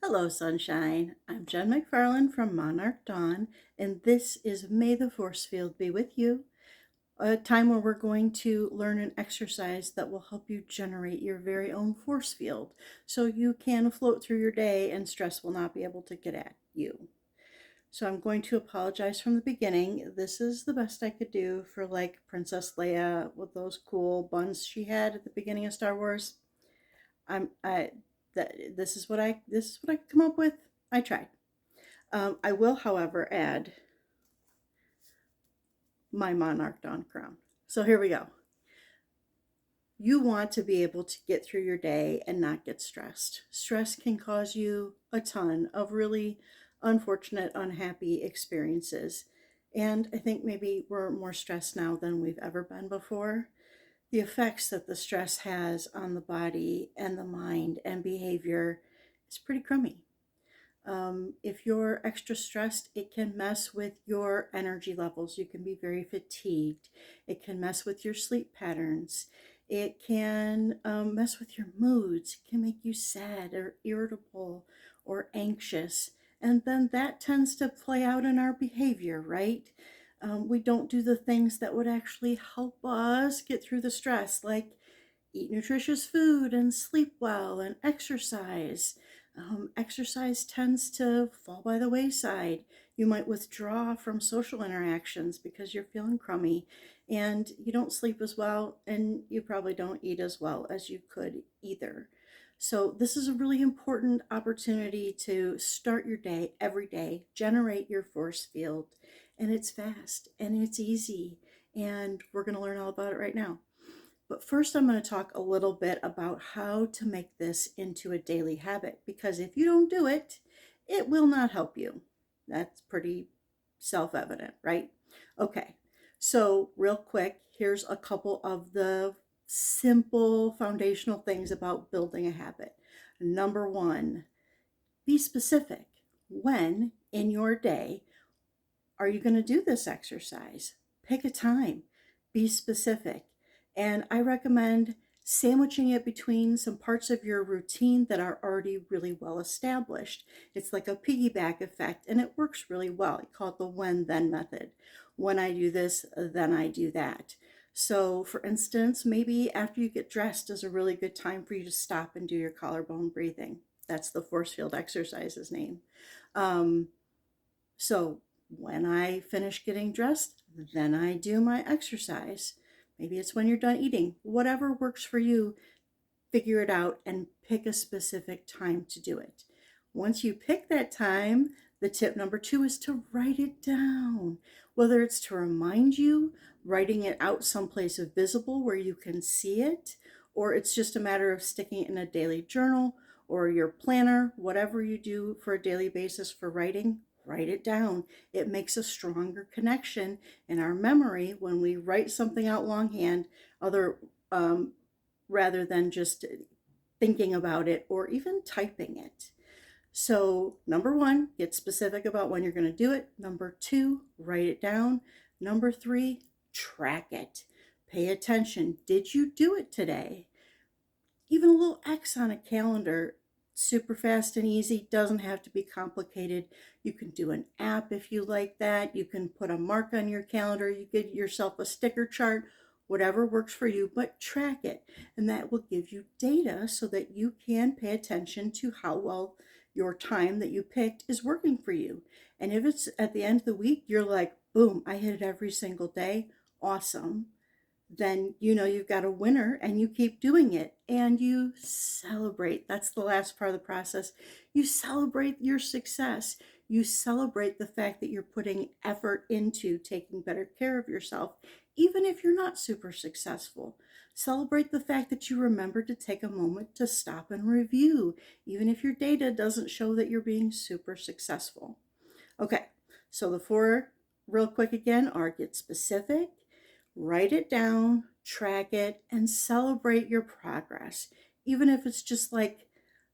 Hello, sunshine. I'm Jen McFarland from Monarch Dawn, and this is May the Force Field Be With You, a time where we're going to learn an exercise that will help you generate your very own force field so you can float through your day and stress will not be able to get at you. So I'm going to apologize from the beginning. This is the best I could do for like Princess Leia with those cool buns she had at the beginning of Star Wars. I that this is what I come up with. I tried. I will, however, add my Monarch Dawn crown. So here we go. You want to be able to get through your day and not get stressed. Stress can cause you a ton of really unfortunate, unhappy experiences. And I think maybe we're more stressed now than we've ever been before. The effects that the stress has on the body and the mind and behavior is pretty crummy. If you're extra stressed, it can mess with your energy levels. You can be very fatigued. It can mess with your sleep patterns. It can mess with your moods. It can make you sad or irritable or anxious. And then that tends to play out in our behavior, right? We don't do the things that would actually help us get through the stress, like eat nutritious food and sleep well and exercise. Exercise tends to fall by the wayside. You might withdraw from social interactions because you're feeling crummy and you don't sleep as well, and you probably don't eat as well as you could either. So, this is a really important opportunity to start your day every day, generate your force field, and it's fast and it's easy. And we're going to learn all about it right now. But first, I'm going to talk a little bit about how to make this into a daily habit because if you don't do it, it will not help you. That's pretty self evident, right? Okay, so real quick, here's a couple of the simple foundational things about building a habit. Number one, be specific. When in your day are you going to do this exercise? Pick a time, be specific. And I recommend sandwiching it between some parts of your routine that are already really well established. It's like a piggyback effect and it works really well. I call it the when then method. When I do this, then I do that. So, for instance, maybe after you get dressed is a really good time for you to stop and do your collarbone breathing. That's the force field exercise's name. Um, so when I finish getting dressed, then I do my exercise. Maybe it's when you're done eating. Whatever works for you, figure it out and pick a specific time to do it. Once you pick that time, the tip number two is to write it down. Whether it's to remind you, writing it out someplace visible where you can see it, or it's just a matter of sticking it in a daily journal or your planner, whatever you do for a daily basis for writing, write it down. It makes a stronger connection in our memory when we write something out longhand, other rather than just thinking about it or even typing it. So, number one, get specific about when you're going to do it. Number two, write it down. Number three, track it. Pay attention. Did you do it today? Even a little X on a calendar, super fast and easy, doesn't have to be complicated. You can do an app if you like that. You can put a mark on your calendar. You get yourself a sticker chart, whatever works for you, but track it. And that will give you data so that you can pay attention to how well your time that you picked is working for you. And if it's at the end of the week, you're like, boom, I hit it every single day. Awesome. Then you know you've got a winner and you keep doing it and you celebrate. That's the last part of the process. You celebrate your success. You celebrate the fact that you're putting effort into taking better care of yourself, even if you're not super successful. Celebrate the fact that you remembered to take a moment to stop and review, even if your data doesn't show that you're being super successful. Okay, so the four, real quick again, are get specific, write it down, track it, and celebrate your progress. Even if it's just like,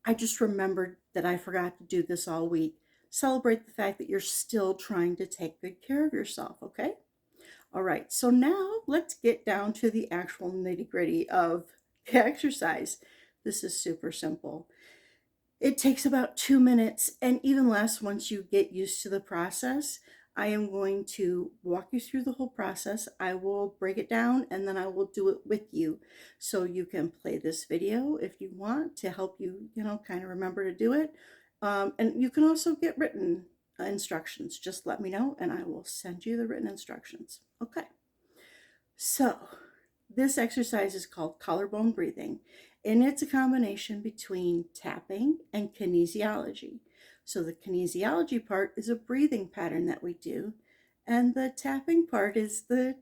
I just remembered that I forgot to do this all week. Celebrate the fact that you're still trying to take good care of yourself, okay? All right, so now let's get down to the actual nitty gritty of the exercise. This is super simple. It takes about 2 minutes and even less once you get used to the process. I am going to walk you through the whole process. I will break it down and then I will do it with you. So you can play this video if you want to help you, kind of remember to do it. And you can also get written instructions. Just let me know and I will send you the written instructions. Okay. So this exercise is called collarbone breathing, and it's a combination between tapping and kinesiology. So the kinesiology part is a breathing pattern that we do, and the tapping part is the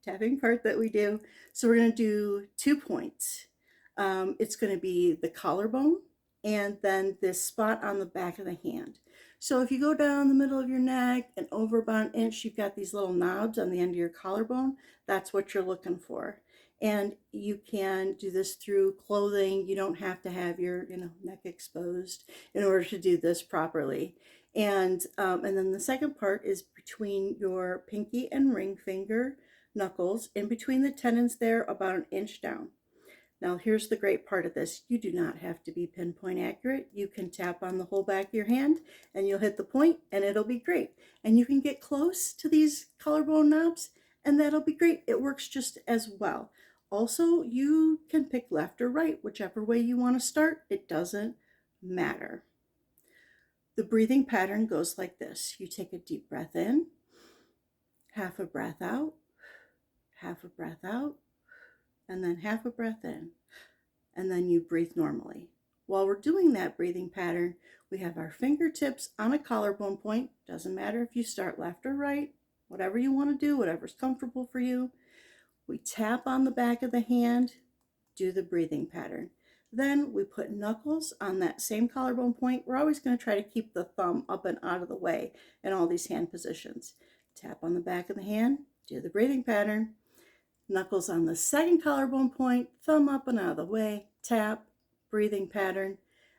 tapping part that we do. So we're going to do 2 points. It's going to be the collarbone and then this spot on the back of the hand. So if you go down the middle of your neck and over about an inch, you've got these little knobs on the end of your collarbone. That's what you're looking for. And you can do this through clothing. You don't have to have your neck exposed in order to do this properly. And then the second part is between your pinky and ring finger knuckles, in between the tendons there, about an inch down. Now, here's the great part of this. You do not have to be pinpoint accurate. You can tap on the whole back of your hand and you'll hit the point and it'll be great. And you can get close to these collarbone knobs and that'll be great. It works just as well. Also, you can pick left or right, whichever way you want to start. It doesn't matter. The breathing pattern goes like this. You take a deep breath in, half a breath out, half a breath out, and then half a breath in, and then you breathe normally. While we're doing that breathing pattern, we have our fingertips on a collarbone point. Doesn't matter if you start left or right, whatever you want to do, whatever's comfortable for you. We tap on the back of the hand, do the breathing pattern. Then we put knuckles on that same collarbone point. We're always going to try to keep the thumb up and out of the way in all these hand positions. Tap on the back of the hand, do the breathing pattern. Knuckles on the second collarbone point, thumb up and out of the way, tap, breathing pattern,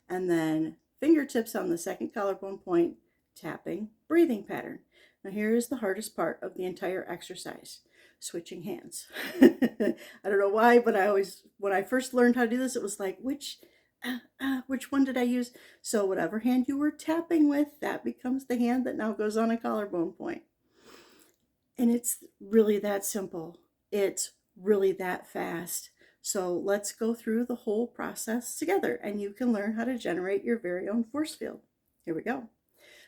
and then fingertips on the second collarbone point, tapping, breathing pattern. Now here is the hardest part of the entire exercise, switching hands. I don't know why, but when I first learned how to do this, it was like, which one did I use? So whatever hand you were tapping with, that becomes the hand that now goes on a collarbone point. And it's really that simple. It's really that fast. So let's go through the whole process together and you can learn how to generate your very own force field. Here we go.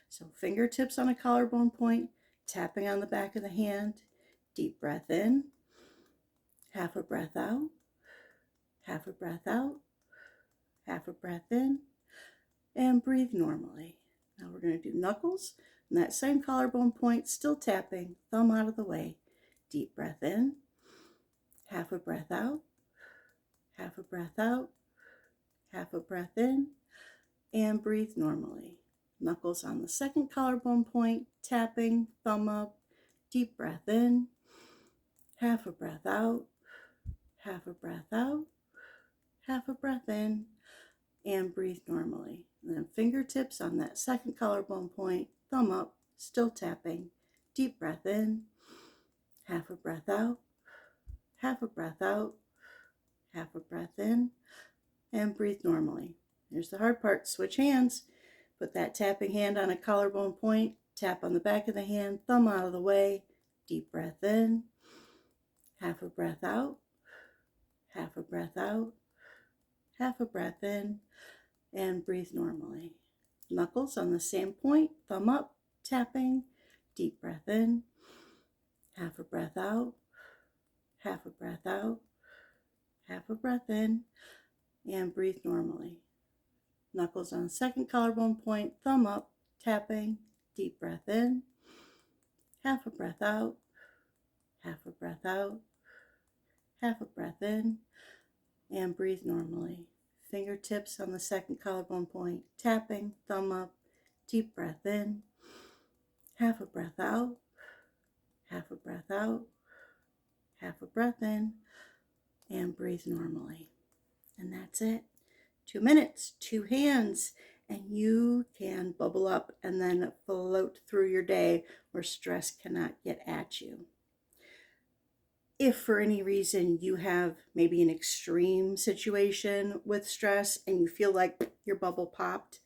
So fingertips on a collarbone point, tapping on the back of the hand, deep breath in, half a breath out, half a breath out, half a breath in, and breathe normally. Now we're going to do knuckles and that same collarbone point, still tapping, thumb out of the way, deep breath in, half a breath out, half a breath out, half a breath in, and breathe normally. Knuckles on the second collarbone point, tapping, thumb up, deep breath in, half a breath out, half a breath out, half a breath in, and breathe normally. And then fingertips on that second collarbone point, thumb up, still tapping, deep breath in, half a breath out, half a breath out, half a breath in, and breathe normally. Here's the hard part. Switch hands. Put that tapping hand on a collarbone point, tap on the back of the hand, thumb out of the way, deep breath in, half a breath out, half a breath out, half a breath in, and breathe normally. Knuckles on the same point, thumb up, tapping, deep breath in, half a breath out, half a breath out, half a breath in, and breathe normally. Knuckles on the second collarbone point, thumb up, tapping, deep breath in, half a breath out, half a breath out, half a breath in, and breathe normally. Fingertips on the second collarbone point, tapping, thumb up, deep breath in, half a breath out, half a breath out, half a breath in, and breathe normally. And that's it. 2 minutes, 2 hands, and you can bubble up and then float through your day where stress cannot get at you. If for any reason you have maybe an extreme situation with stress and you feel like your bubble popped,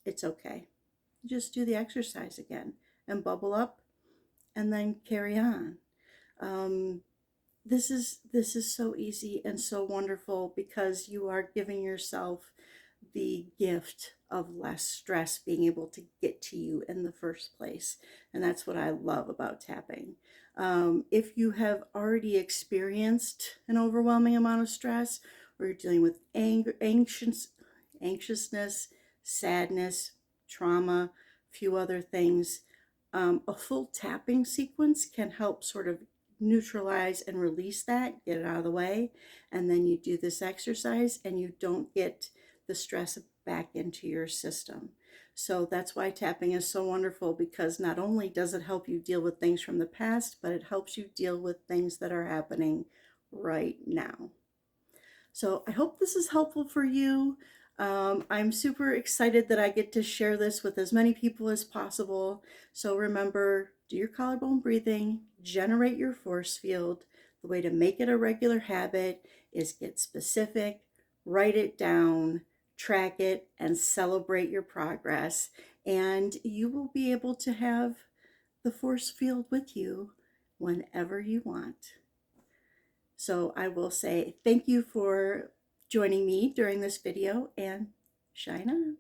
it's okay. Just do the exercise again and bubble up and then carry on. Um, this is so easy and so wonderful because you are giving yourself the gift of less stress being able to get to you in the first place. And that's what I love about tapping. If you have already experienced an overwhelming amount of stress, or you're dealing with anger, anxiousness, sadness, trauma, a few other things, a full tapping sequence can help sort of neutralize and release that, get it out of the way. And then you do this exercise and you don't get the stress back into your system. So that's why tapping is so wonderful, because not only does it help you deal with things from the past, but it helps you deal with things that are happening right now. So I hope this is helpful for you. I'm super excited that I get to share this with as many people as possible. So remember, do your collarbone breathing, generate your force field. The way to make it a regular habit is get specific, write it down, track it, and celebrate your progress. And you will be able to have the force field with you whenever you want. So I will say thank you for joining me during this video, and shine on.